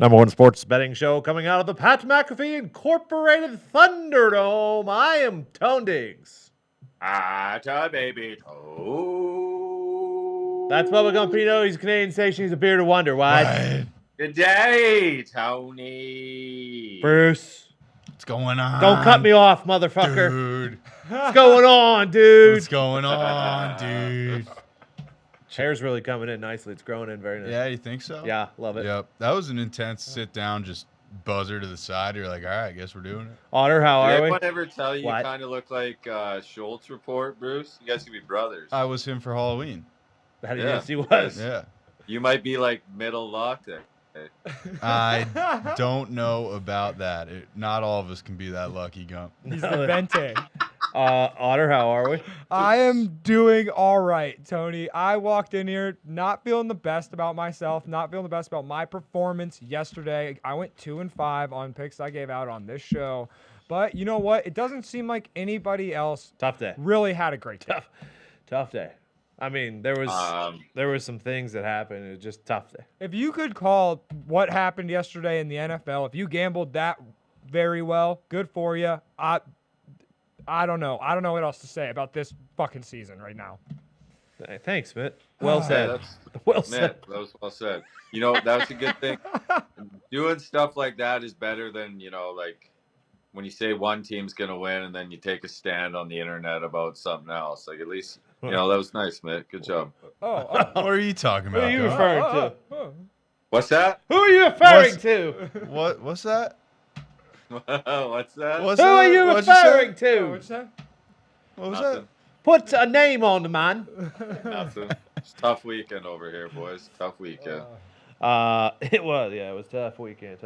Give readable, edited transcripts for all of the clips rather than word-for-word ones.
Number one sports betting show coming out of the Pat McAfee Incorporated Thunderdome. I am Tone Diggs. Atta baby toe. That's Bubba Gumpino. He's a Canadian station. He's a bearded wonder. What? Good day, Tony. Bruce. What's going on? Don't cut me off, motherfucker. Dude. What's going on, dude? What's going on, dude? Hair's really coming in nicely. It's growing in very nice. Yeah, you think so? Yeah, love it. Yep. That was an intense sit down, just buzzer to the side. You're like, all right, I guess we're doing it. Otter, how Did are we? anyone ever tell you What? you kind of look like Schultz report, Bruce? You guys could be brothers. I was him for Halloween. How did Yeah. you see was? Yeah. You might be like middle locked there. I don't know about that. Not all of us can be that lucky, Gump. He's the Vente. Otter, how are we? I am doing all right, Tony. I walked in here not feeling the best about myself, not feeling the best about my performance yesterday. I went 2-5 on picks I gave out on this show. But you know what? It doesn't seem like anybody else Tough day. really had a great day. Tough day. I mean, there was some things that happened. It was just tough day. If you could call what happened yesterday in the NFL, if you gambled that very well, good for you. I don't know. I don't know what else to say about this fucking season right now. Hey, thanks, Mitt. Well said. Yeah, Well said. that was well said. You know, that's a good thing. Doing stuff like that is better than, like when you say one team's going to win and then you take a stand on the internet about something else. Like, at least, that was nice, Mitt. Good job. What are you talking Who are about? you Gump? referring to? What's that? Who are you referring to? What's that? What's that? What's Who that? are you What'd you say? referring to? What's that? What was Nothing. Put a name on the man. Nothing. It's a tough weekend over here, boys. Tough weekend. It was tough weekend.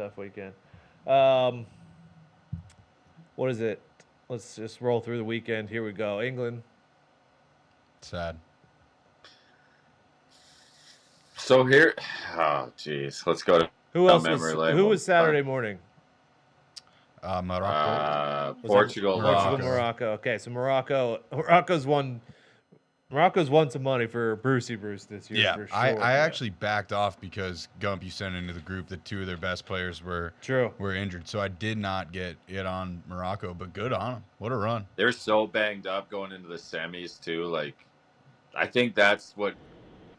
What is it? Let's just roll through the weekend. Here we go. England. Sad. So here, oh jeez, let's go to Who else memory was? lane. Who was Saturday morning? Morocco. Portugal. Portugal, lost. Morocco. Okay, so Morocco's won some money for Bruce this year. Yeah, for sure. I actually backed off because Gump, you sent into the group that two of their best players were injured, so I did not get it on Morocco. But good on them. What a run! They're so banged up going into the semis too. Like, I think that's what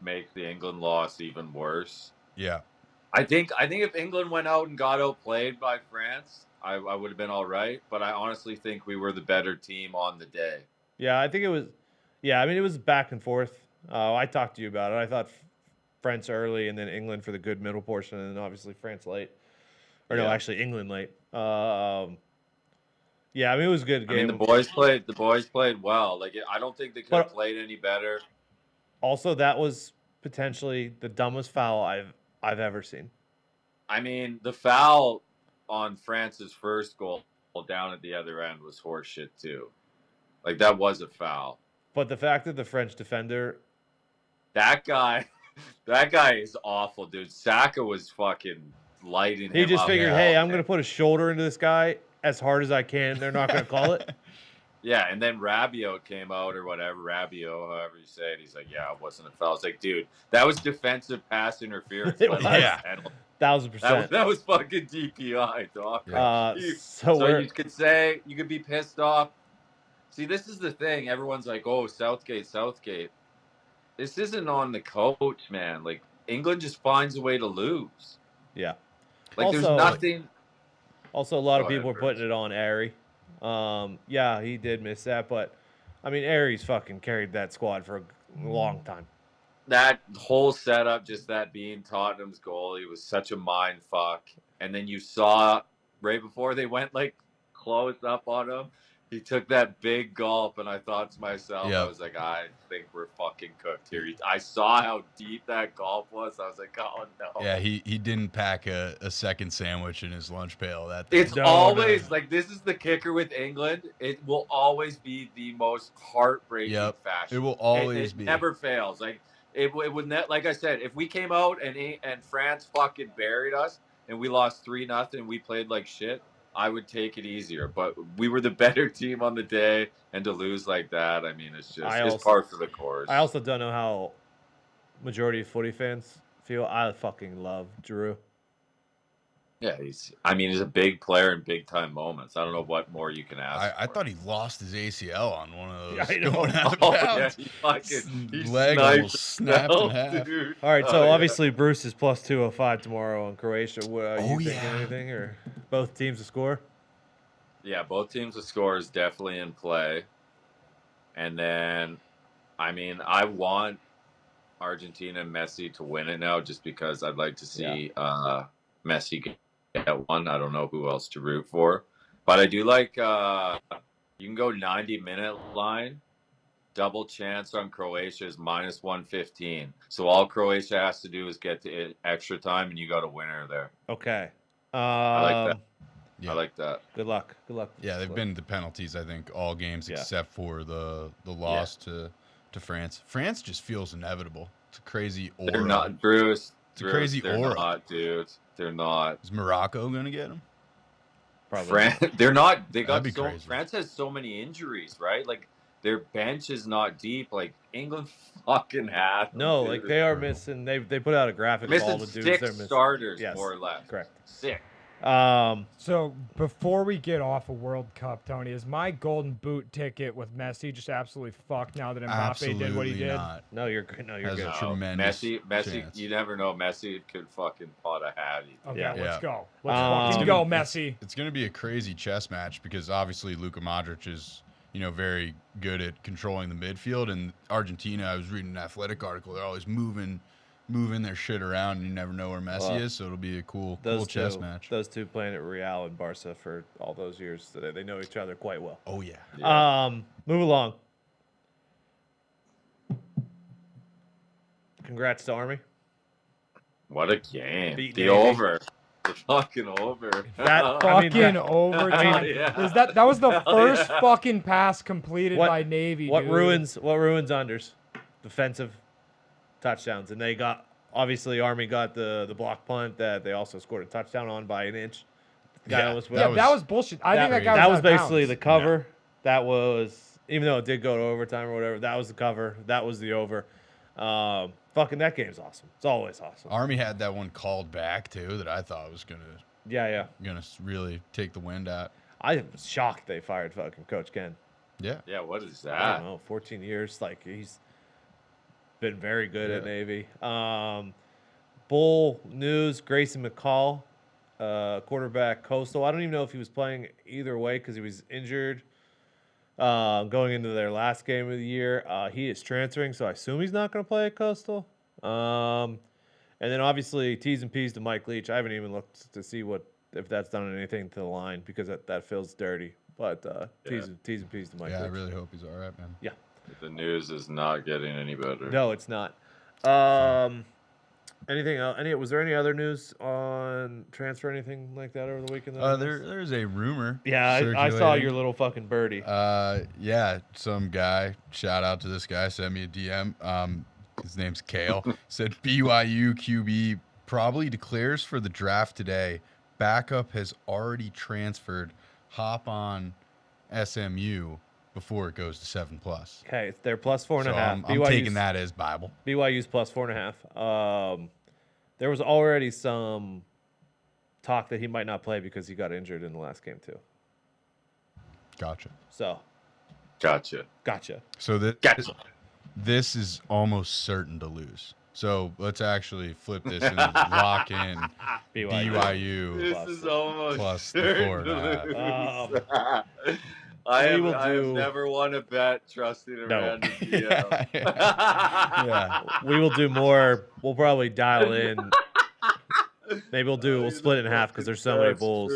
makes the England loss even worse. Yeah. I think if England went out and got outplayed by France, I would have been all right. But I honestly think we were the better team on the day. Yeah, I think it was. Yeah, I mean it was back and forth. I talked to you about it. I thought France early and then England for the good middle portion, and then obviously France late. Or no, actually England late. Yeah, I mean it was a good game. I mean the boys played well. Like, I don't think they could have played any better. Also, that was potentially the dumbest foul I've ever seen. I mean, the foul on France's first goal down at the other end was horseshit too. Like, that was a foul. But the fact that the French defender, that guy is awful, dude. Saka was fucking lighting him up. he just figured, hey, I'm going to put a shoulder into this guy as hard as I can. They're not going to call it. Yeah, and then Rabiot came out or whatever, Rabiot, however you say it. He's like, yeah, it wasn't a foul. It's like, dude, that was defensive pass interference. It was. Yeah. 1,000%. That was fucking DPI, dog. So you could be pissed off. See, this is the thing. Everyone's like, oh, Southgate. This isn't on the coach, man. Like, England just finds a way to lose. Yeah. Like, there's nothing. Also, a lot of people are putting it on Airy. Yeah, he did miss that, but, I mean, Airy's fucking carried that squad for a long time. That whole setup, just that being Tottenham's goalie, was such a mind fuck. And then you saw right before they went like close up on him, he took that big gulp, and I thought to myself, I was like, I think we're fucking cooked here. I saw how deep that gulp was. I was like, oh no. Yeah, he didn't pack a second sandwich in his lunch pail. It's always like, this is the kicker with England. It will always be the most heartbreaking fashion. It will always be. It never fails. Like, it would not, like I said, if we came out and France fucking buried us and we lost 3-0, we played like shit, I would take it easier. But we were the better team on the day, and to lose like that, I mean, it's par for the course. I also don't know how majority of footy fans feel. I fucking love Drew. Yeah, he's a big player in big time moments. I don't know what more you can ask I for. thought he lost his ACL on one of those Yeah, I know. going out of Oh, bounds. yeah, he Leg sniped almost snapped in himself, half. dude. All right, so Oh, yeah. obviously Bruce is plus 205 tomorrow on Croatia. Are you thinking yeah. anything, or both teams to score? Yeah, both teams' the score is definitely in play. And then, I want Argentina and Messi to win it now, just because I'd like to see Messi get one. I don't know who else to root for, but I do like. You can go 90-minute line. Double chance on Croatia is minus 115. So all Croatia has to do is get to extra time, and you got a winner there. Okay. I like that. Yeah. I like that. Good luck. Good luck. Yeah, they've been to penalties, I think, all games except for the loss to France. France just feels inevitable. It's a crazy aura. They're not, Bruce. It's a crazy they're aura. not, dude. They're not. Is Morocco going to get them? Probably. They're not. They got That'd be crazy. France has so many injuries, right? Like their bench is not deep. Like England fucking had. No, like they are missing. They put out a graphic of all missing the dudes they're 6 missing. starters, Yes, more or less. correct. 6. So before we get off of World Cup, Tony, is my golden boot ticket with Messi just absolutely fucked now that Mbappe did what he did? Not. No, you're good. No, you're Has good. a tremendous Messi. chance. You never know. Messi could fucking pot a hattie. Okay, Yeah. let's Yeah. go. Let's fucking go, Messi. It's going to be a crazy chess match because obviously Luka Modric is, very good at controlling the midfield. And Argentina, I was reading an Athletic article. They're always moving their shit around, and you never know where Messi is. So it'll be a cool chess match. Those two playing at Real and Barca for all those years, they know each other quite well. Oh yeah. Move along. Congrats to Army. What a game! Beat The Navy. over. The fucking over. Fucking overtime. yeah. Is that was the first fucking pass completed by Navy? What dude. ruins unders? Defensive touchdowns, and they got obviously Army got the block punt that they also scored a touchdown on by an inch. The guy almost went- that was bullshit. I think that guy that was was out of basically bounds. the cover. That was, even though it did go to overtime or whatever, that was the cover. That was the over. Fucking that game's awesome. It's always awesome. Army had that one called back too that I thought was gonna really take the wind out. I was shocked they fired fucking Coach Ken. Yeah. Yeah. What is I that? don't know, 14 years. Like, he's been very good at Navy. Bull news: Grayson McCall, quarterback, Coastal. I don't even know if he was playing either way because he was injured going into their last game of the year. He is transferring, so I assume he's not going to play at Coastal. And then obviously T's and P's to Mike Leach. I haven't even looked to see if that's done anything to the line because that feels dirty. But T's and P's to Mike Leach. Yeah, I really hope he's all right, man. Yeah. The news is not getting any better. No, it's not. Anything else? Was there any other news on transfer, anything like that over the weekend? There's a rumor. Yeah, I saw circulating. your little fucking birdie. Yeah, some guy, shout out to this guy, sent me a DM. His name's Kale. Said BYU QB probably declares for the draft today. Backup has already transferred. Hop on SMU before it goes to 7+. Okay, they're plus 4.5. I'm taking that as Bible. BYU's plus 4.5. There was already some talk that he might not play because he got injured in the last game too. Gotcha. So. Gotcha. So Gotcha. This is almost certain to lose. So let's actually flip this and lock in BYU This is almost plus the certain to 4.5. lose. I have never won a bet trusting a random DM. Yeah. We will do more. We'll probably dial in. Maybe we'll split it in half because there's so many Bulls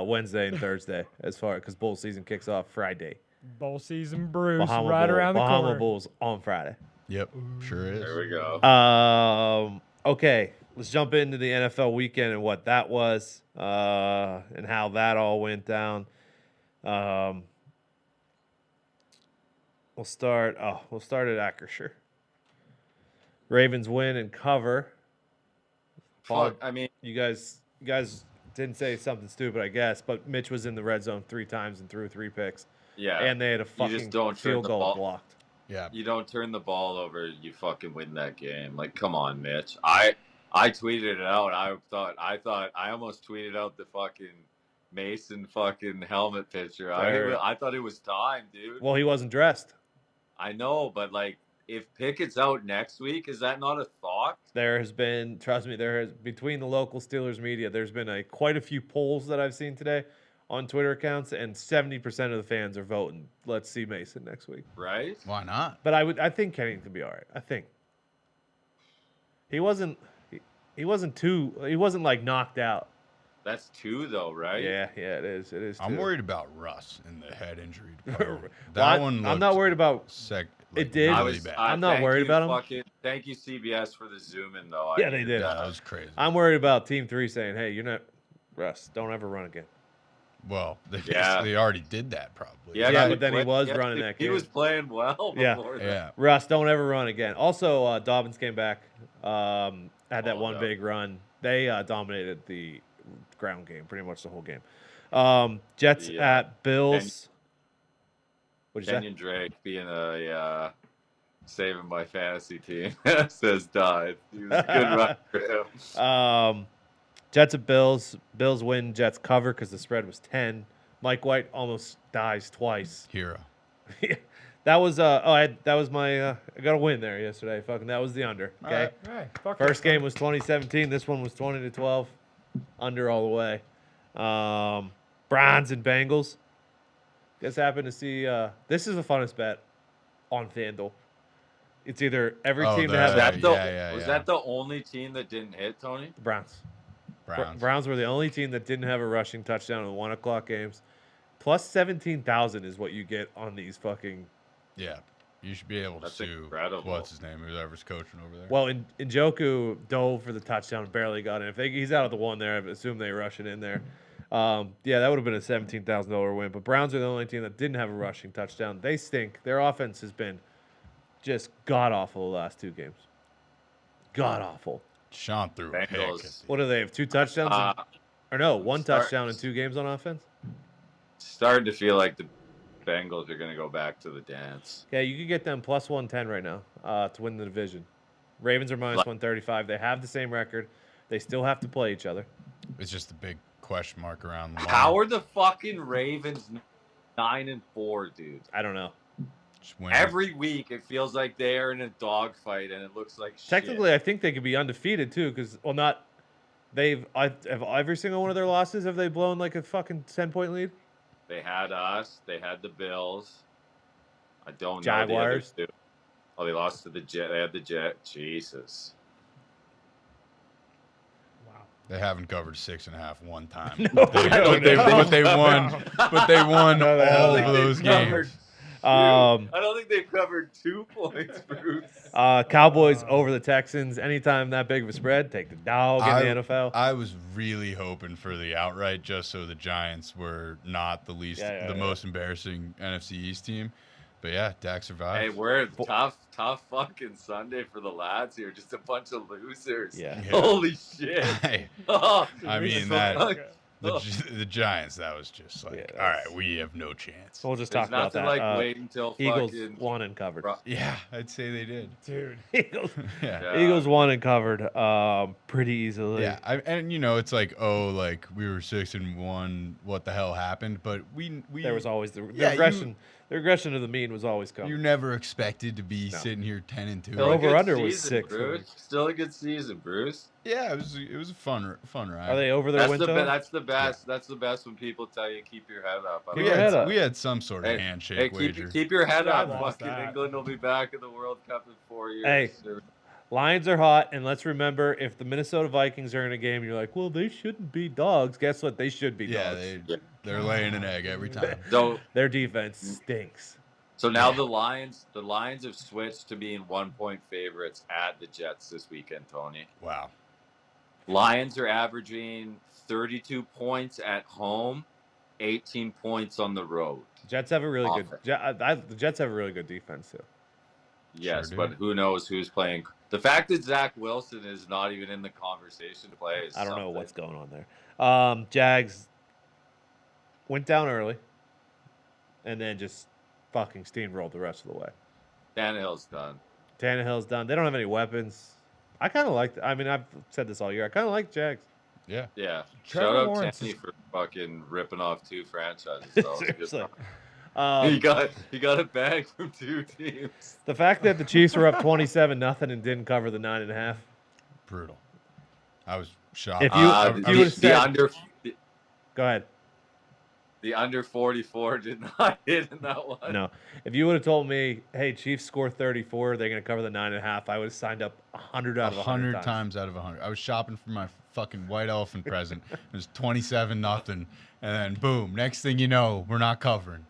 Wednesday and Thursday because Bull season kicks off Friday. Bowl season, Bruce, Bahama right Bull, around the Bahama corner. Bulls on Friday. Yep, sure is. There we go. Okay, let's jump into the NFL weekend and what that was and how that all went down. We'll start at Acrisure. Ravens win and cover. Fuck, You guys didn't say something stupid, I guess, but Mitch was in the red zone 3 times and threw 3 picks. Yeah. And they had a fucking field goal blocked. Yeah. You don't turn the ball over, you fucking win that game. Like, come on, Mitch. I tweeted it out. I almost tweeted out the fucking Mason fucking helmet picture. I thought it was time, dude. Well, he wasn't dressed. I know, but like, if Pickett's out next week, is that not a thought? There has been, trust me, between the local Steelers media, there's been quite a few polls that I've seen today on Twitter accounts, and 70% of the fans are voting. Let's see Mason next week. Right? Why not? But I think Kenny could be all right. I think he wasn't like knocked out. That's 2 though, right? Yeah, it is. It is. I'm too. worried about Russ in the head injury department. I'm not worried about. It did. Really bad. I'm not worried about him. Thank you, CBS, for the zoom in though. Yeah, they did. Yeah, that was crazy. I'm worried about Team 3 saying, "Hey, you're not Russ. Don't ever run again." Well, they already did that probably. Yeah, but then he was running that game. He was playing well before that. Yeah. Russ, don't ever run again. Also, Dobbins came back. Had that one big run. They dominated the ground game pretty much the whole game. Jets at Bills. Kenyon Drake being a saving my fantasy team says died. He was a good run for him. Jets at Bills. Bills win. Jets cover because the spread was 10. Mike White almost dies twice. Hero. That was that was my I got a win there yesterday. Fucking that was the under. Okay. All right. First game was 2017. This one was 20-12. Under all the way. Browns and Bengals. Just happened to see this is the funnest bet on FanDuel. It's either every team to have Was that the only team that didn't hit, Tony? The Browns. Browns were the only team that didn't have a rushing touchdown in the 1 o'clock games. Plus 17,000 is what you get on these fucking. Yeah, you should be able to sue. Incredible. What's his name? Whoever's coaching over there. Well, Njoku dove for the touchdown, barely got in. If he's out of the one there, I assume they rush it in there. Yeah, that would have been a $17,000 win. But Browns are the only team that didn't have a rushing touchdown. They stink. Their offense has been just god awful the last 2 games. God awful. Sean threw a pick. What do they have? 2 touchdowns? Or no, 1 touchdown in 2 games on offense? Starting to feel like the Bengals are going to go back to the dance. Yeah, you could get them plus 110 right now to win the division. Ravens are minus 135. They have the same record. They still have to play each other. It's just a big question mark around the line. How are the fucking Ravens 9-4, dude? I don't know. Every week it feels like they're in a dogfight and it looks like Technically, shit. I think they could be undefeated too, because have every single one of their losses have they blown like a fucking 10-point lead? They had us. They had the Bills. I don't Jaguars. know the other 2. Oh, they lost to the Jet. They had the Jet. Jesus. They haven't covered 6.5 one time. No, but they won. But they won all of those games. I don't think they've covered 2 points, Bruce. Cowboys over the Texans. Anytime that big of a spread, take the dog in the NFL. I was really hoping for the outright just so the Giants were not the most embarrassing NFC East team. But yeah, Dak survived. Hey, we're tough fucking Sunday for the lads here. Just a bunch of losers. Yeah. Holy shit. Hey, Oh, I mean, the Giants, that was just like, all right, we have no chance. We'll just talk about that. Like wait until Eagles fucking won and covered. Yeah, I'd say they did. Dude. Eagles won and covered pretty easily. Yeah, and it's like, like we were 6-1. What the hell happened? But we there was always the regression. The regression to the mean was always coming. You never expected to be sitting here 10-2. Their over/under was 6. Bruce. Still a good season, Bruce. Yeah, it was a fun ride. Are they over their win total? That's the best. Yeah. That's the best when people tell you keep your head up. We had some sort of handshake wager. Keep your head up. Fucking England will be back in the World Cup in 4 years. Hey, Lions are hot, and let's remember, if the Minnesota Vikings are in a game, you're like, well, they shouldn't be dogs. Guess what? They should be dogs. They're laying an egg every time. So their defense stinks. So now the Lions have switched to being 1-point favorites at the Jets this weekend, Tony. Wow. Lions are averaging 32 points at home, 18 points on the road. Jets have a really good. The Jets have a really good defense too. Yes, but who knows who's playing? The fact that Zach Wilson is not even in the conversation to play is I don't know what's going on there. Jags went down early, and then just fucking steamrolled the rest of the way. Tannehill's done. They don't have any weapons. I kind of like. I mean, I've said this all year. I kind of like Jags. Yeah. Yeah. Trevor Shout out Lawrence Kenny is- for fucking ripping off 2 franchises. That was a good Seriously. one. He got a bag from 2 teams. The fact that the Chiefs were up 27-0 and didn't cover the 9.5. Brutal. I was shocked. If you would've said- Go ahead. The under 44 did not hit in that one. No, if you would have told me, "Hey, Chiefs score 34, they're going to cover the 9.5," I would have signed up 100 out of 100 times. times out of 100. I was shopping for my fucking white elephant present. It was 27-0, and then boom. Next thing you know, we're not covering.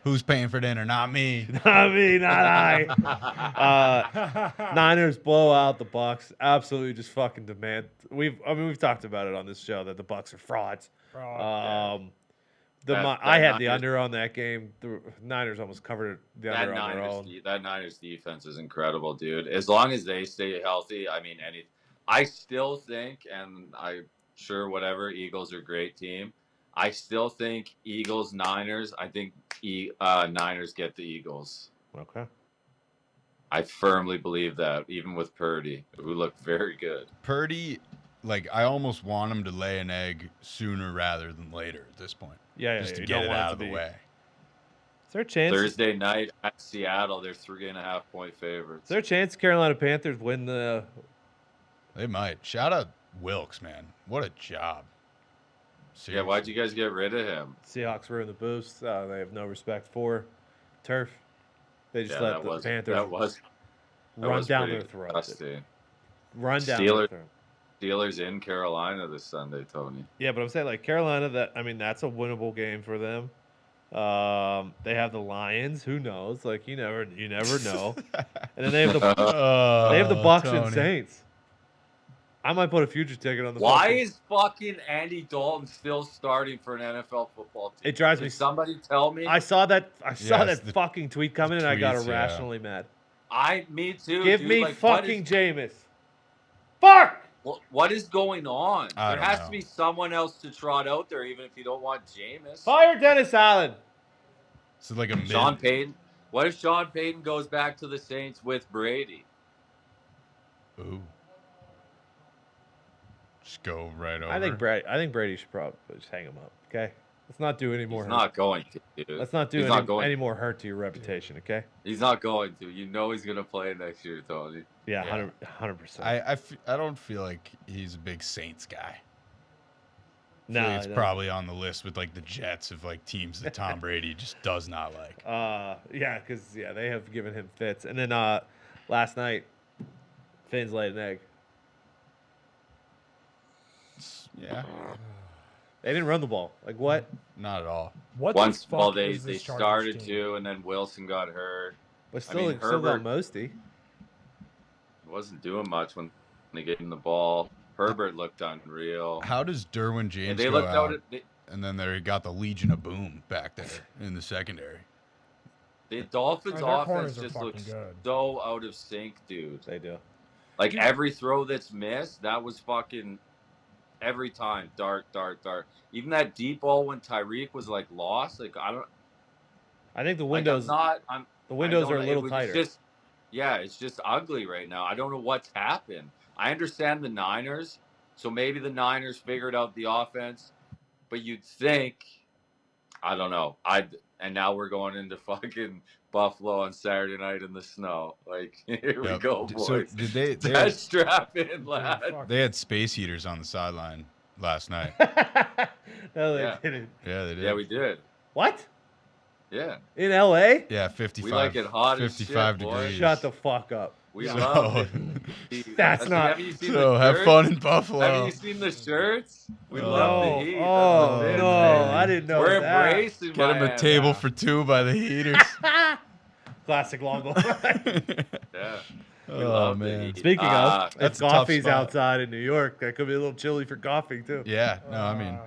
Who's paying for dinner? Not me. Not me, not I. Niners blow out the Bucks. Absolutely, just fucking demand. We've talked about it on this show that the Bucks are frauds. I had the under on that game. The Niners almost covered the under on their own. That Niners defense is incredible, dude. As long as they stay healthy, I mean, I still think, and I'm sure whatever, Eagles are a great team. I still think Eagles, Niners. I think Niners get the Eagles. Okay. I firmly believe that, even with Purdy, who looked very good. Purdy, like, I almost want him to lay an egg sooner rather than later at this point. Yeah, just to you get don't it want out to of the be- way. Is there a chance? Thursday night at Seattle, they're 3.5 point favorites. Is there a chance Carolina Panthers win the? They might. Shout out Wilkes, man. What a job. Yeah, why'd you guys get rid of him? Seahawks ruined the boost. They have no respect for turf. They just let the Panthers run down their throats. Run down their throat. Steelers in Carolina this Sunday, Tony. Yeah, but I'm saying like Carolina. That's a winnable game for them. They have the Lions. Who knows? Like you never know. And then they have the Bucks and Tony. Saints. I might put a future ticket on the. Why is fucking Andy Dalton still starting for an NFL football team? It drives me. Did somebody tell me? I saw that the fucking tweet coming, and I got tweets, yeah. irrationally mad. Me too. Give dude. me Like, fucking Jameis. Fuck. What is going on? I There don't has know. to be someone else to trot out there, even if you don't want Jameis. Fire Dennis Allen. This is like a mid. Sean Payton. What if Sean Payton goes back to the Saints with Brady? Ooh. Just go right over. I think Brady should probably just hang him up. Okay. Let's not do any more. He's not going to, dude. Let's not do any more hurt to your reputation. Okay. He's not going to. You know he's gonna play next year, Tony. Yeah, 100%. I don't feel like he's a big Saints guy. No, It's probably on the list with like the Jets of like teams that Tom Brady just does not like. Yeah, because they have given him fits. And then last night, Finn's laid an egg. Yeah, They didn't run the ball. Like what? not at all. What Once, the fuck well, they is this Chargers started team? to, and then Wilson got hurt. But I mean, still got Herbert- Mosty. Wasn't doing much when they gave him the ball. Herbert looked unreal. How does Derwin And James they go looked out? out at And then they got the Legion of Boom back there in the secondary. the Dolphins' Their corners offense are just fucking looks good. so out of sync, dude. They do. Like every throw that's missed, that was fucking every time dart. Even that deep ball when Tyreek was like lost, like I think the like, windows. the The windows are a little tighter. It's just ugly right now. I don't know what's happened. I understand the Niners, so maybe the Niners figured out the offense, but you'd think, I don't know. And now we're going into fucking Buffalo on Saturday night in the snow. Like here we Yep. go, boys. So did they? That's strap in, lad. Fuck. They had space heaters on the sideline last night. No, they Yeah. didn't. Yeah, they did. Yeah, we did. What? Yeah, In LA? Yeah, 55. we like it hot as 55 shit, boy. degrees. Shut the fuck up. We So- love it. That's not- Have you seen So the have shirts? fun in Buffalo. Have you seen the shirts? We Oh. love the heat. Oh, That's no, what it is, I didn't know We're that. embracing Get him a Miami. table for two by the heaters. Classic Longo. Yeah. We Oh, love the man. heat. Speaking of, if That's a tough Goffey's spot. outside in New York, that could be a little chilly for Goffey too. Yeah, no, I mean,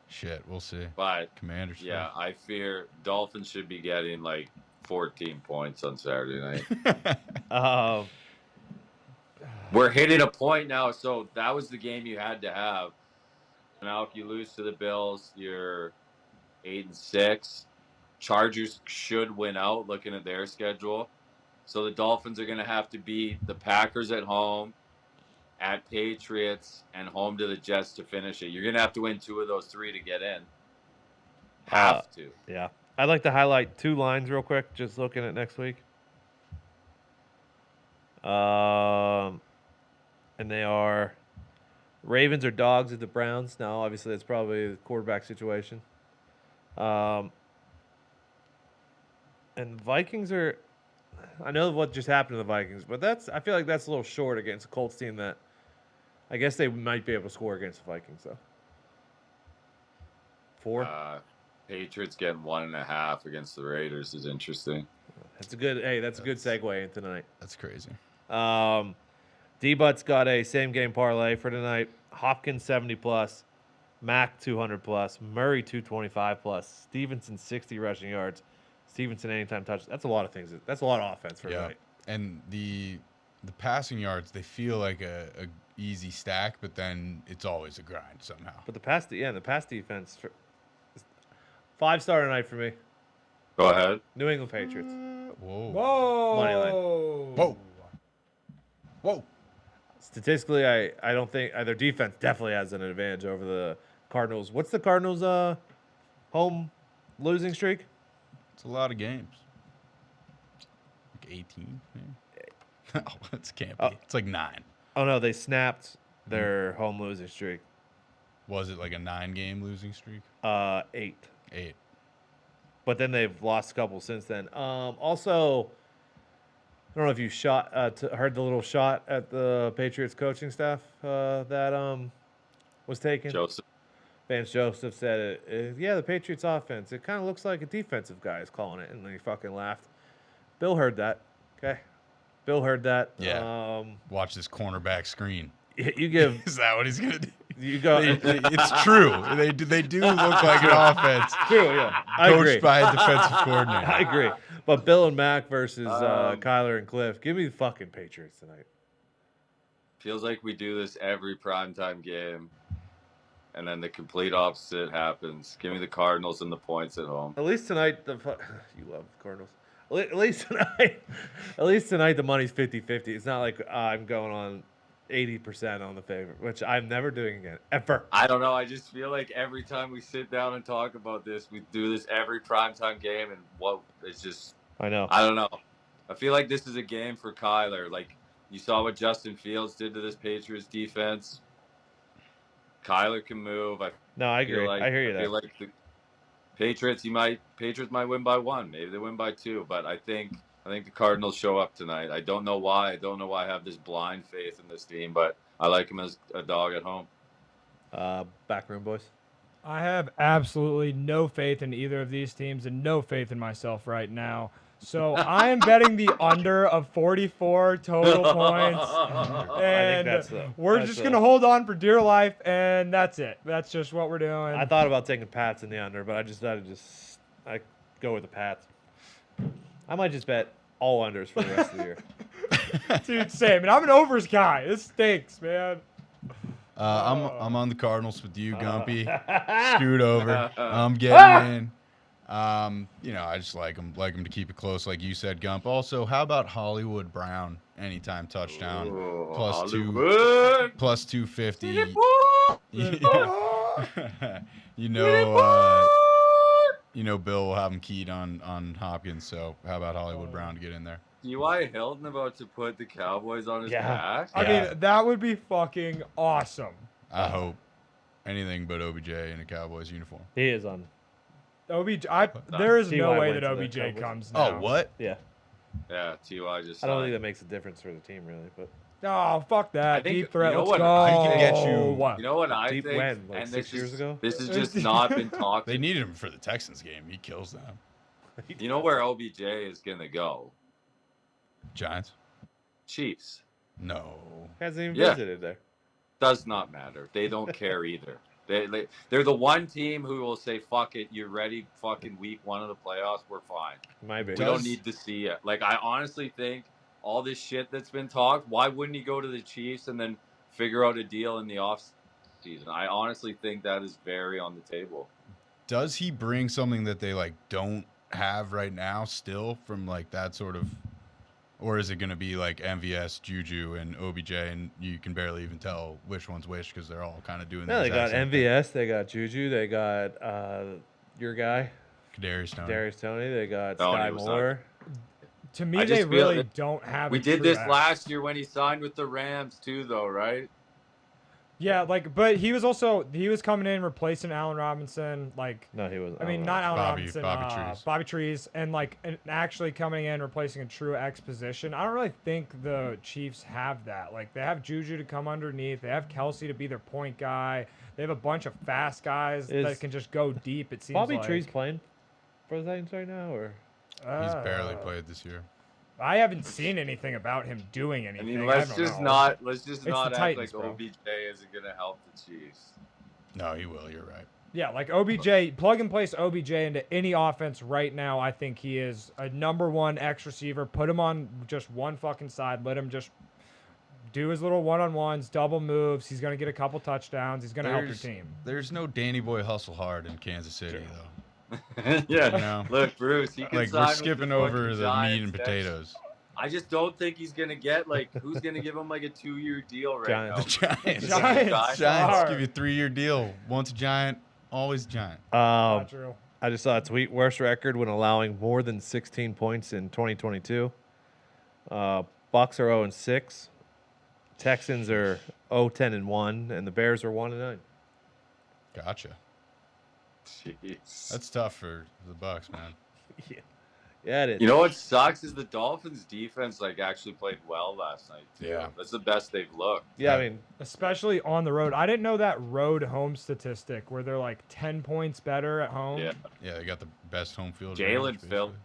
shit, we'll see. But Commanders. yeah, I fear Dolphins should be getting like 14 points on Saturday night. Um, We're hitting a point now, so that was the game you had to have. Now, if you lose to the Bills, you're 8-6. Chargers should win out, looking at their schedule. So the Dolphins are going to have to beat the Packers at home, at Patriots, and home to the Jets to finish it. You're going to have to win 2 of those 3 to get in. Have to. Yeah. I'd like to highlight 2 lines real quick, just looking at next week. And they are Ravens are dogs at the Browns. Now, obviously, that's probably the quarterback situation. And Vikings are. I know what just happened to the Vikings, but I feel like that's a little short against a Colts team that I guess they might be able to score against the Vikings, though. 4? Patriots getting 1.5 against the Raiders is interesting. That's a good segue into tonight. That's crazy. D-But's got a same-game parlay for tonight. Hopkins 70+, Mack 200+, Murray 225+, Stevenson 60 rushing yards, Stevenson anytime touch. That's a lot of things. That's a lot of offense for tonight. And the passing yards, they feel like a easy stack, but then it's always a grind somehow. But the pass defense, 5-star tonight for me. Go ahead. New England Patriots. Whoa. Money line. Whoa. Statistically, I don't think their defense definitely has an advantage over the Cardinals. What's the Cardinals' home losing streak? It's a lot of games. Like 18, maybe? No, it can't be. It's like 9. Oh, no, they snapped their home losing streak. Was it like a 9-game losing streak? 8. 8. But then they've lost a couple since then. Also, I don't know if you heard the little shot at the Patriots coaching staff that was taken. Vance Joseph said, the Patriots offense, it kind of looks like a defensive guy is calling it. And then he fucking laughed. Bill heard that. Okay. Bill heard that. Yeah. Watch this cornerback screen. You give. Is that what he's going to do? You go. It's true. They do look like an offense. True, yeah. I agree. Coached by a defensive coordinator. I agree. But Bill and Mac versus Kyler and Cliff, give me the fucking Patriots tonight. Feels like we do this every primetime game, and then the complete opposite happens. Give me the Cardinals and the points at home. At least tonight, you love the Cardinals. At least tonight, the money's 50-50. It's not like I'm going on 80% on the favorite, which I'm never doing again, ever. I don't know. I just feel like every time we sit down and talk about this, we do this every primetime game, and it's just. I know. I don't know. I feel like this is a game for Kyler. Like, you saw what Justin Fields did to this Patriots defense. Kyler can move. I agree. I hear you. I feel like the Patriots might win by 1. Maybe they win by 2. But I think the Cardinals show up tonight. I don't know why. I don't know why I have this blind faith in this team, but I like him as a dog at home. Backroom boys. I have absolutely no faith in either of these teams and no faith in myself right now. So I am betting the under of 44 total points. And we're just going to hold on for dear life, and that's it. That's just what we're doing. I thought about taking Pats in the under, but I decided I go with the Pats. I might just bet all unders for the rest of the year. Dude, same. And I'm an overs guy. This stinks, man. I'm on the Cardinals with you, Gumpy. Scoot over. I'm getting in. I just like him to keep it close, like you said, Gump. Also, how about Hollywood Brown anytime touchdown? Plus Hollywood. plus 250. Bill will have him keyed on Hopkins. So how about Hollywood Brown to get in there? T.Y. Hilton about to put the Cowboys on his back? I mean, that would be fucking awesome. I hope. Anything but OBJ in a Cowboys uniform. He is on. OBJ. There is no way that OBJ comes now. Oh, what? Yeah. Yeah, T.Y. just. I don't think that makes a difference for the team, really. But. Oh, fuck that. Deep threat. Let's go. I can get you. You know what I think? When? Like and 6 years ago? This has just not been talked. They needed him for the Texans game. He kills them. You know where OBJ is going to go? Giants? Chiefs. No. Hasn't even visited there. Does not matter. They don't care either. They're the one team who will say, fuck it, you're ready fucking week 1 of the playoffs, we're fine. Might be. We don't need to see it. Like, I honestly think all this shit that's been talked, why wouldn't he go to the Chiefs and then figure out a deal in the off season? I honestly think that is very on the table. Does he bring something that they, don't have right now still from, that sort of... Or is it going to be like MVS, Juju, and OBJ, and you can barely even tell which one's which because they're all kind of doing No, the they got exact same MVS, they got Juju, they got your guy, thing. Kadarius Toney. Darius Tony, they got Toney Sky was Moore. To me, I they just feel really that don't have. We a did true this X. last year when he signed with the Rams too, though, right? Yeah, like, but he was coming in replacing Allen Robinson, like. No, he wasn't. I mean, not Allen Robinson, Bobby Bobby Trees, and like actually coming in replacing a true X position. I don't really think the Chiefs have that. Like, they have Juju to come underneath. They have Kelsey to be their point guy. They have a bunch of fast guys that can just go deep. It seems Bobby like. Trees playing for the Titans right now, or He's barely played this year. I haven't seen anything about him doing anything. I mean, let's just not act Titans, like bro. OBJ isn't gonna help the Chiefs. No, he will. You're right. Yeah, like OBJ, plug and place OBJ into any offense right now. I think he is a number one X receiver. Put him on just one fucking side. Let him just do his little one-on-ones, double moves. He's going to get a couple touchdowns. He's going to help your team. There's no Danny Boy hustle hard in Kansas City, though. Yeah, know? look, Bruce, he can Like, sign we're with skipping the over fucking the Giants meat and next- potatoes. I just don't think he's gonna get who's gonna give him like a 2-year deal right Giants. now. The Giants. Giants. Giants are. give you a 3-year deal. Once a Giant, always a Giant. Not true. I just saw a tweet: worst record when allowing more than 16 points in 2022. Bucks are 0-6. Texans are 0-10-1, and the Bears are 1-9. Gotcha. Jeez. That's tough for the Bucks, man. Yeah, it is. You know what sucks is the Dolphins' defense actually played well last night too. Yeah. That's the best they've looked. Yeah, I mean, Especially on the road. I didn't know that road home statistic where they're like 10 points better at home. Yeah. Yeah, they got the best home field. Jalen advantage, basically.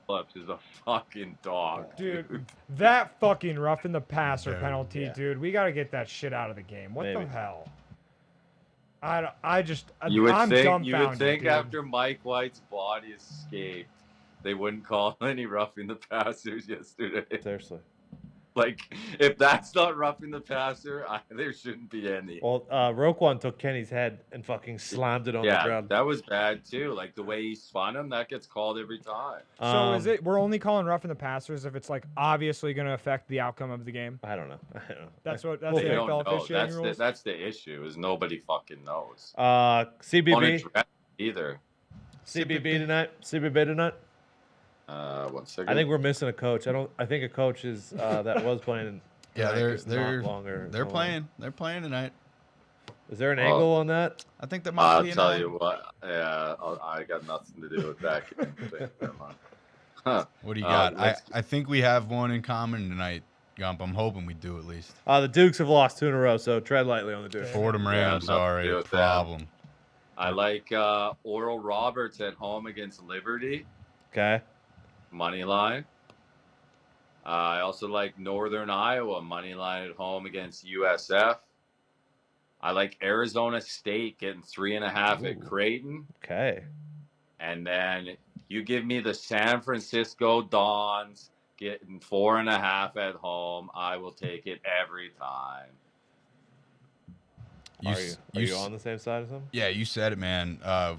Phillips is a fucking dog. Dude, that fucking roughing the passer Dude, penalty, yeah. dude. We got to get that shit out of the game. What the Maybe. hell? I'm You would dumbfounded, think dude. after Mike White's body escaped, they wouldn't call any roughing the passers yesterday. seriously. If that's not roughing the passer, there shouldn't be any. Well, Roquan took Kenny's head and fucking slammed it on the Yeah, ground. that was bad too. The way he spun him, that gets called every time. So is it we're only calling roughing the passers if it's obviously going to affect the outcome of the game? I don't know. That's Well, the They don't NFL know. officiating rules. That's the issue. Is nobody fucking knows. CBB. Won't address it either. CBB tonight. CBB tonight. 1 second. I think we're missing a coach. I think a coach is that was playing. Yeah, tonight is they're not longer. they're no playing. longer. They're playing tonight. Is there an angle on that? I think that might I'll be. an tell eye. you what. Yeah, I got nothing to do with that. Never mind. Huh. What do you got? let's- I think we have one in common tonight, Gump. I'm hoping we do at least. The Dukes have lost 2 in a row, so tread lightly on the Dukes. Fordham Rams nothing are to do a with that. problem. I like Oral Roberts at home against Liberty. Okay. Money line. I also like Northern Iowa money line at home against USF. I like Arizona State getting 3.5 at Ooh. Creighton. Okay. And then you give me the San Francisco Dons getting 4.5 at home. I will take it every time. Are you on the same side as him? Yeah, you said it, man.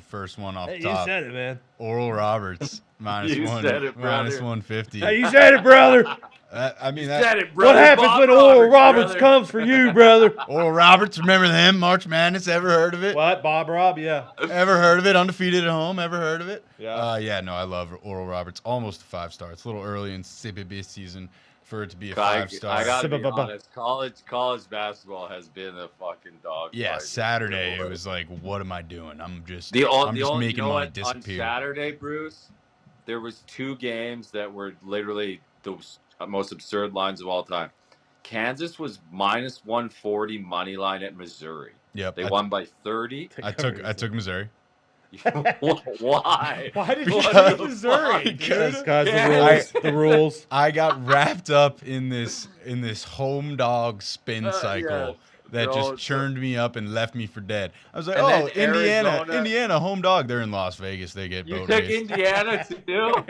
First one off Hey, the you top. said it, man. Oral Roberts minus You one, said it, minus brother. 150. Hey, you said it, brother. I mean, Said it, What brother. happens Bob when Oral Roberts brother. comes for you, brother? Oral Roberts, remember them? March Madness, ever heard of it? What, Bob Rob? Yeah. Ever heard of it? Undefeated at home, ever heard of it? Yeah. Yeah, no, I love Oral Roberts. Almost a 5-star. It's a little early in CBB season for it to be a I 5-star. gotta be Ba-ba-ba. honest. College basketball has been a fucking dog. Yeah, fight. Saturday it was like, what am I doing? I'm just only, making you know money what? disappear. On Saturday, Bruce, there was 2 games that were literally the most absurd lines of all time. Kansas was minus 140 money line at Missouri. Yep, They won by 30. I took Missouri. Why? Why did you Because- take Missouri, because- dude? Guys, Yeah. the rules. The rules. I got wrapped up in this home dog spin cycle yeah. that No, just churned me up and left me for dead. I was like, And oh, then Arizona- Indiana, home dog. They're in Las Vegas. They get You boat took raced. Indiana too?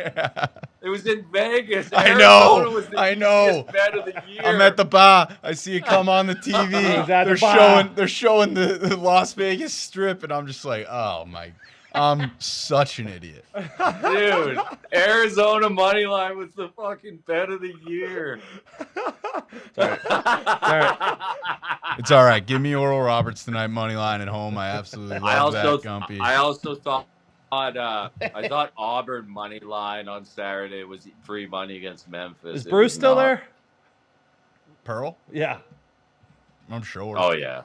It was in Vegas. I Arizona know, Was the I know. easiest bet of the year. I'm at the bar. I see it come on the TV. He's at the they're bar. showing the Las Vegas Strip, and I'm just like, oh my. I'm such an idiot. Dude, Arizona money line was the fucking bet of the year. Sorry. It's all right. Give me Oral Roberts tonight, money line at home. I absolutely love that, Gumpy. I also thought I thought Auburn money line on Saturday was free money against Memphis. Is Bruce still there? Pearl? Yeah. I'm sure. Oh yeah.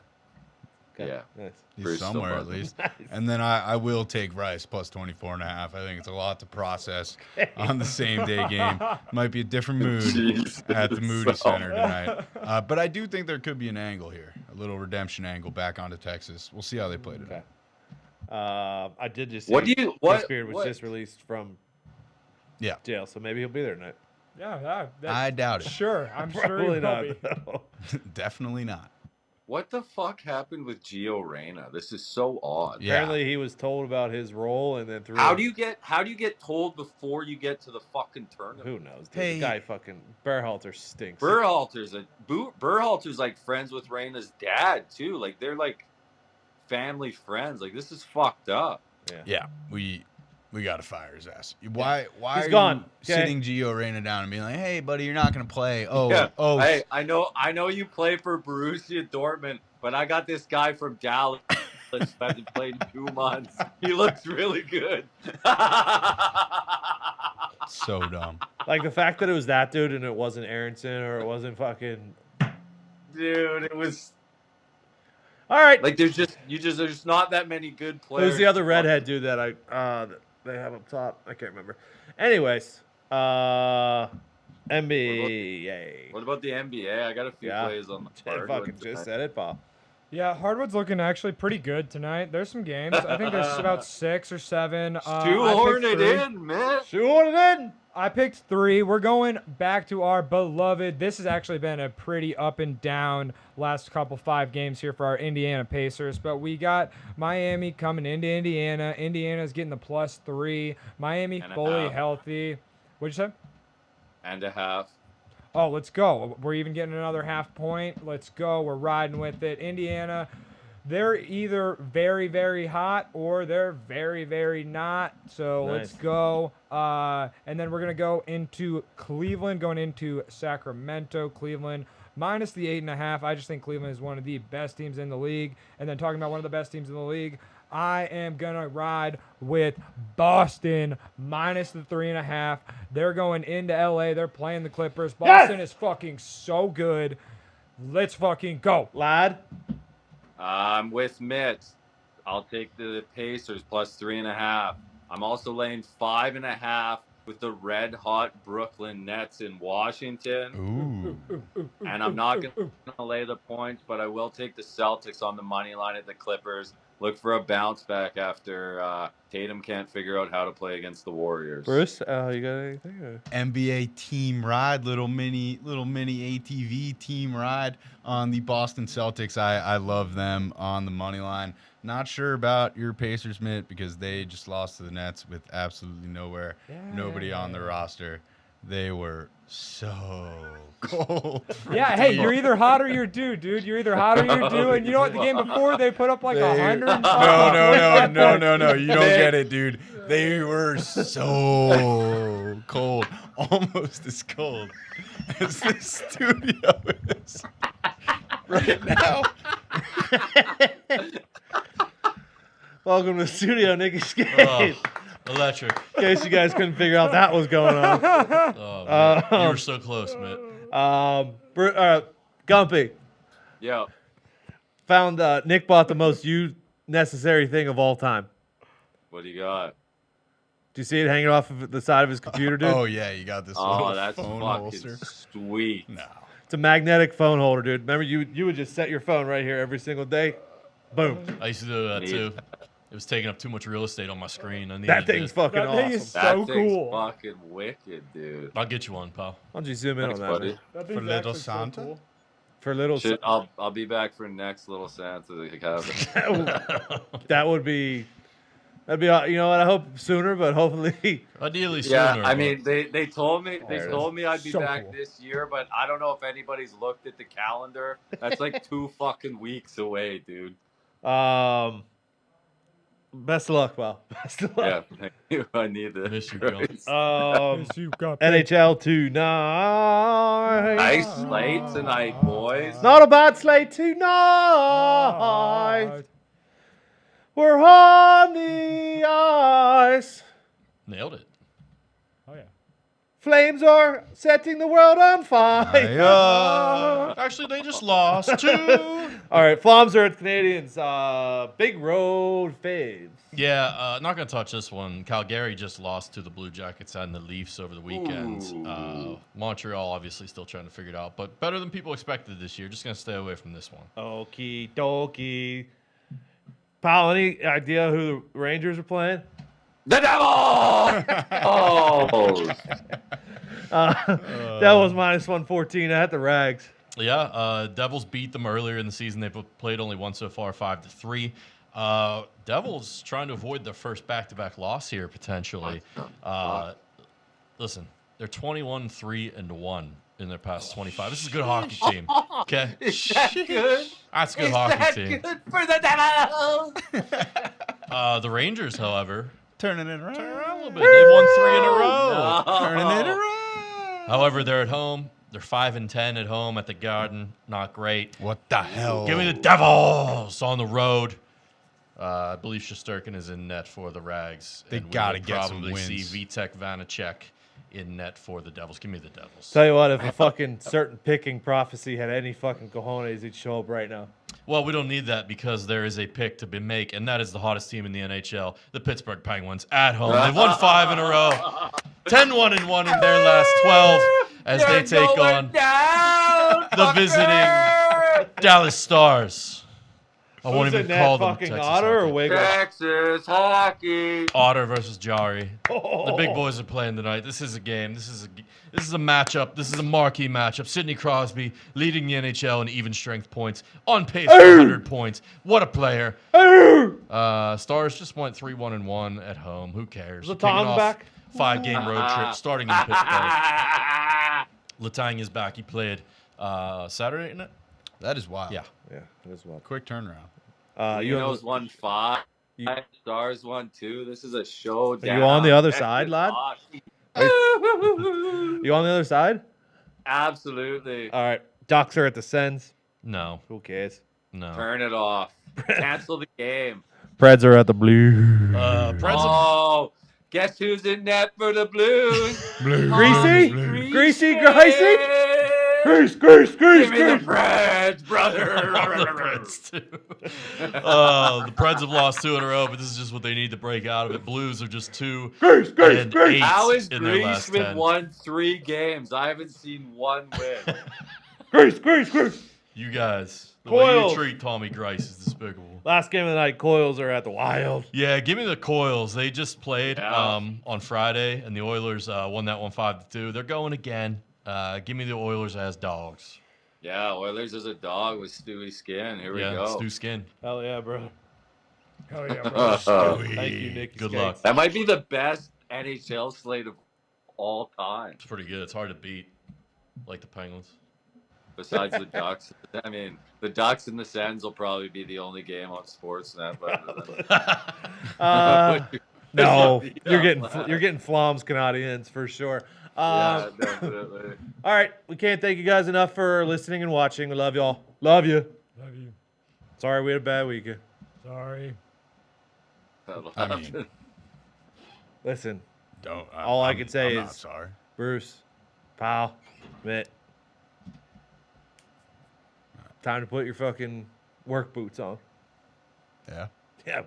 Okay. Yeah. Nice. He's Bruce still somewhere at buzzing. least. And then I will take Rice plus 24.5. I think it's a lot to process on the same day game. Might be a different mood Jesus. at the Moody Center tonight. But I do think there could be an angle here, a little redemption angle back onto Texas. We'll see how they play today. I did just see What do you Chris Beard was what? just released from Yeah. jail, so maybe he'll be there tonight. Yeah, I doubt it. Sure, I'm sure he Probably will not. be. though. Definitely not. What the fuck happened with Gio Reyna? This is so odd. Yeah. Apparently, he was told about his role, and then through. How do you get told before you get to the fucking tournament? Who knows? Dude? Hey. The guy fucking Berhalter stinks. Berhalter's like friends with Reyna's dad too. Like they're like family friends. Like this is fucked up. Yeah. We got to fire his ass. Why He's are gone. you Okay. sitting Gio Reyna down and being like, "Hey, buddy, you're not going to play." Yeah. Oh. Hey, I know you play for Borussia Dortmund, but I got this guy from Dallas who hasn't played in 2 months. He looks really good. So dumb. Like the fact that it was that dude and it wasn't Aronson or it wasn't fucking. Dude, it was All right. like there's not that many good players. Who's the other redhead dude that that they have up top? I can't remember. Anyways, NBA. What about the NBA? I got a few Yeah. plays on the I card. fucking just said it, Paul. Yeah, Hardwood's looking actually pretty good tonight. There's some games. I think there's about 6 or 7. Shoehorn it in, man. Shoehorn it in. I picked 3. We're going back to our beloved. This has actually been a pretty up and down last couple 5 games here for our Indiana Pacers. But we got Miami coming into Indiana. Indiana's getting the +3. Miami And a fully half. healthy. What'd you say? And a half. Oh, let's go. We're even getting another half point. Let's go. We're riding with it. Indiana, they're either very, very hot or they're very, very not. So let's Nice. go. And then we're going to go into Cleveland, going into Sacramento. Cleveland minus the 8.5. I just think Cleveland is one of the best teams in the league. And then talking about one of the best teams in the league, I am going to ride with Boston minus the 3.5. They're going into LA. They're playing the Clippers. Boston is fucking so good. Let's fucking go. Lad. I'm with Mitch. I'll take the Pacers +3.5. I'm also laying 5.5 with the red hot Brooklyn Nets in Washington. Ooh. And I'm not going to lay the points, but I will take the Celtics on the money line at the Clippers. Look for a bounce back after Tatum can't figure out how to play against the Warriors. Bruce, you got anything? Or? NBA team ride, little mini ATV team ride on the Boston Celtics. I love them on the money line. Not sure about your Pacers, Mitt, because they just lost to the Nets with absolutely nobody on the roster. They were so cold. Yeah, hey, you're either hot or you're due, dude. You're either hot or you're due. And you know what? The game before, they put up like 100. No. You don't get it, dude. They were so cold. Almost as cold as the studio is right now. Welcome to the studio, Nicky Skate. Oh, electric. In case you guys couldn't figure out that was going on. Oh, man. You were so close, man. Gumpy Yeah. found Nick bought the most necessary thing of all time. What do you got? Do you see it hanging off of the side of his computer, dude? Oh yeah, you got this Oh, little that's phone fucking holster. sweet. No. It's a magnetic phone holder, dude. Remember, you would just set your phone right here every single day. Boom. I used to do that Neat. too. It was taking up too much real estate on my screen. I needed That thing's it. fucking That thing awesome. is That so thing's cool. fucking wicked, dude. I'll get you one, pal. Why don't you zoom in Thanks, on that, buddy. man? That For thing's little actually so Santa? cool. For little, Shit, I'll be back for next little Santa that have. that would be, that'd be. You know what? I hope sooner, but hopefully. Ideally Yeah, sooner. I but- mean they told me There it I'd be So back cool. this year, but I don't know if anybody's looked at the calendar. That's like 2 fucking weeks away, dude. Best of luck, pal. Best of Yeah, luck. thank you. I need this. Miss you, Gil. Yes, you got big. NHL tonight. Nice slate tonight, boys. Not a bad slate tonight. We're on the ice. Nailed it. Oh yeah. Flames are setting the world on fire. Actually, they just lost too. All right, Flams are at Canadians. Big road faves. Yeah, not gonna touch this one. Calgary just lost to the Blue Jackets and the Leafs over the weekend. Montreal obviously still trying to figure it out, but better than people expected this year. Just gonna stay away from this one. Okie dokie. Pal, any idea who the Rangers are playing? The Devil! Oh, Devils minus 114 at the Rags. Yeah, Devils beat them earlier in the season. They've played only one so far, 5-3. Devils trying to avoid their first back-to-back loss here potentially. Listen, they're 21-3-1 in their past 25. This is a good hockey team. Okay, is that good? that's a good Is hockey that team. good for the Devils? The Rangers, however, Turning it around. turn around a little bit. They won 3 in a row. Turning it around. However, they're at home. They're 5-10 at home at the Garden. Not great. What the hell? Give me the Devils on the road. I believe Shesterkin is in net for the Rags. They and we gotta will get some probably see wins. Vitek Vanacek in net for the Devils. Give me the Devils. Tell you what, if a fucking certain picking prophecy had any fucking cojones, he'd show up right now. Well, we don't need that because there is a pick to be made, and that is the hottest team in the NHL, the Pittsburgh Penguins, at home. They've won 5 in a row, 10-1-1 in their last 12 as they take on the visiting Dallas Stars. I won't Who's even in call that them fucking Texas Otter or Hockey. Wiggle? Texas hockey. Otter versus Jari. Oh. The big boys are playing tonight. This is a game. This is a matchup. This is a marquee matchup. Sidney Crosby leading the NHL in even strength points, on pace for 100 points. What a player! Stars just went 3-1-1 at home. Who cares? Is Kicking Latang off back? 5-game road trip starting in Pittsburgh. Latang is back. He played Saturday night. That is wild. Yeah. Yeah, it is well. Quick turnaround. Unos won 5. You- Stars won 2. This is a showdown. Are you on the other Texas side, lad? hockey. You on the other side? Absolutely. All right. Ducks are at the Sens. No. Who cares? No. Turn it off. Cancel the game. Preds are at the Blues. Preds Oh, guess who's in net for the Blues? Greasy? Greasy. Greasy? Grease, Give me the Preds, brother. the Preds too. The Preds have lost 2 in a row, but this is just what they need to break out of it. Blues are just 2 and 8 How is in their last 10. Griezmann won 3 games? I haven't seen 1 win. Grease. You guys, the way Coils. you treat Tommy Grice is despicable. Last game of the night, Coils are at the Wild. Yeah, give me the Coils. They just played Yeah. on Friday, and the Oilers won that one 5-2. They're going again. Give me the Oilers as dogs. Yeah, Oilers is a dog with Stewie skin. Here we Yeah, go. Stu Skin. Hell yeah, bro. Hell yeah, bro. Thank you, Nicky. Good Skates. luck. That might be the best NHL slate of all time, It's pretty good. It's hard to beat, like the Penguins. besides the Ducks. I mean, the Ducks and the Sens will probably be the only game on Sportsnet. But No, Yeah. you're getting Flams Canadians for sure. Yeah, definitely. All right, we can't thank you guys enough for listening and watching. We love y'all. Love you. Love you. Sorry we had a bad week. Sorry. I mean, Listen, don't. All I can say I'm not is- sorry. Bruce, pal, Mitt. Time to put your fucking work boots on. Yeah, Yeah,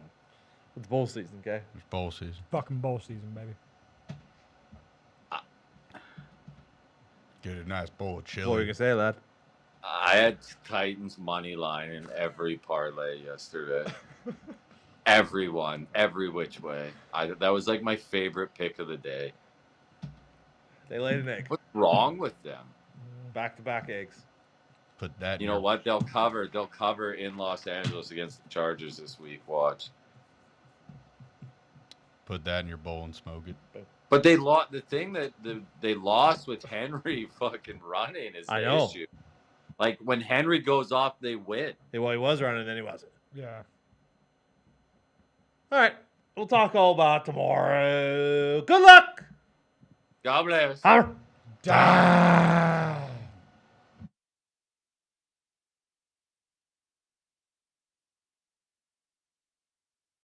it's bowl season, okay? it's bowl season. Fucking bowl season, baby. Get a nice bowl of What were you chili. gonna say, lad? I had Titans money line in every parlay yesterday. Everyone, every which way. That was like my favorite pick of the day. They laid an egg. What's wrong with them? Back-to-back eggs. Put that. You in know your- what? They'll cover in Los Angeles against the Chargers this week. Watch. Put that in your bowl and smoke it. But they lost. The thing that they lost with Henry fucking running is I the know. issue. Like when Henry goes off, they win. Well, he was running, then he wasn't. Yeah. All right. We'll talk all about tomorrow. Good luck. God bless. Hammer. Dahn.